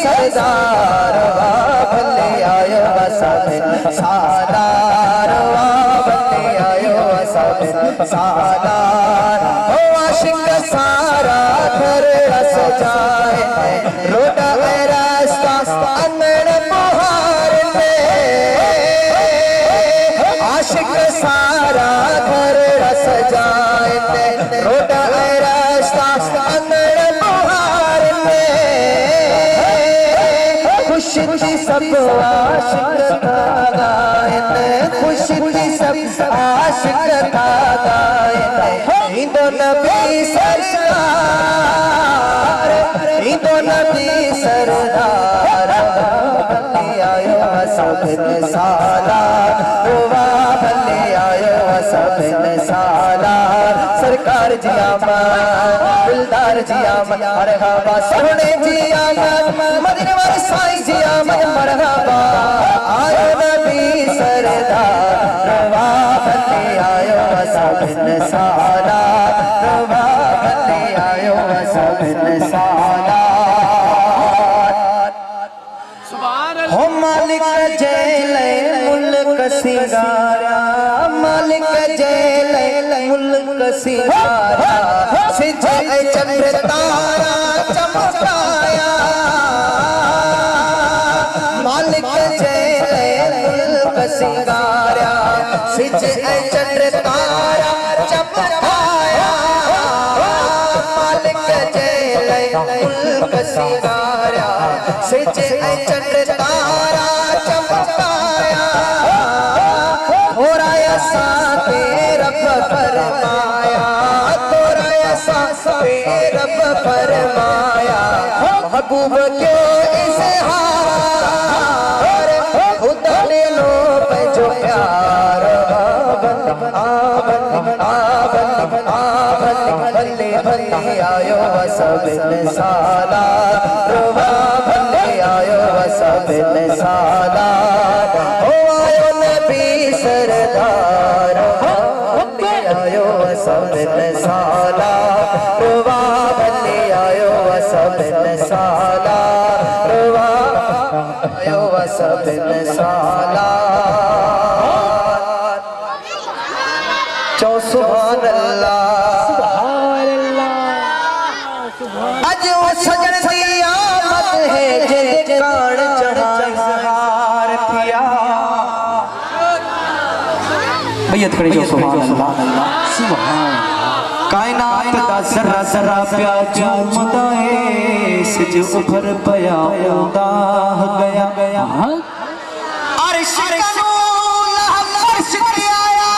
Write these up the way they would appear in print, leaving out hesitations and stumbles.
सरदार भले आयो सब सालार भले आयो सब सालार हो आशिक सारा घर रस जाए रोटा रास्ता अंगण मुहार में आशिक सारा घर रस जाए रोटा रास्ता अंगण मुहार में खुशी सब आशिक गायन खुशी सब आशिक गायन इंदो नबी सरदार इंदो नबी सरदार भले आयो सब सालार भले आयो सब सालार सरकार जी आमद दिलदार जी आमद मरहबा सोने जी आमद मदीने वाले साईं जी आमद मरहबा आयो नबी सरदार भले आयो सब सालार भले आयो सब सालार हो मालिक जेल मुल्क सिंगारा मालिक जेल मुल्क सिंगारा सिज चंद्र तारा चमकाया मालिक जेल मुल्क सिंगारा सिज चंद्र तारा चमकाया मालिक जेल मुल्क सिंगारा सिज चंद्र तारा चमकाया थोड़ा ऐसा रब फरमाया थोड़ा ऐसा रब फरमाया महबूब क्यों इज़हार खुदा ने लो पे जो प्यार भले भले आयो सब सालार भले आयो सब सालार हो आयो नबी सरदार भले आयो सब सालार भले आयो सब सालार आयो सब सालार चौ सुभान अल्लाह अज वो सजन दी आमद है जे कान चढ़ाई सहार थिया बैयत करे जो सुभान अल्लाह सुभान कायनात दा जरा जरा प्या चूमदा है सिज उभर पया उदा गया गया अर्श कनो अर्श पे आया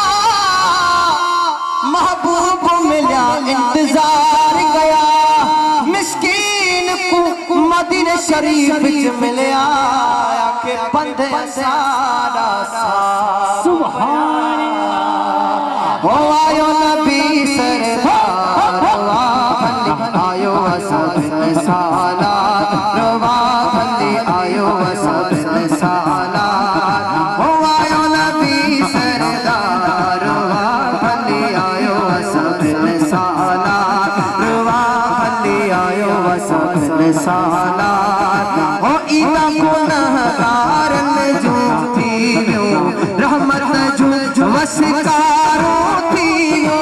महबूब मिला इंतजार गया मिस्कीन को मदीने शरीफ विच मिलया के बंदे सारा सुभान अल्लाह हो आयो नबी सरदार भले आयो सब सालार भले आयो सब सालार हो आयो नबी सरदार भले आयो सब सालार भले आयो सब सालार हो ईदा गुनहगार जो थियो रहमत जो वसकारो थियो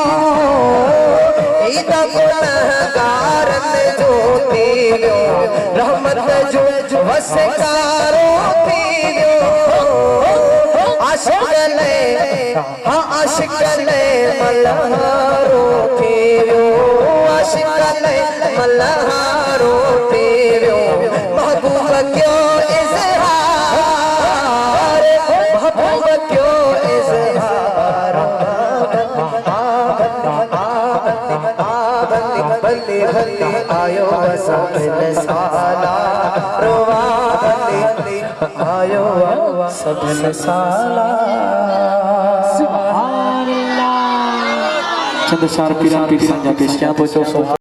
ईदा गुनहगार जो थियो रहमत जो वसकारो थियो आशिक ने हाँ आशिक ने मल्हारो थियो आशिक ने मल्हारो थियो महबूब क्यों इज़हार महबूब क्यों इज़हार भले भले आयो सब सालार भले आयो सब सालार सुभान अल्लाह चंद चार पीरा पीर संजा पेश किया तो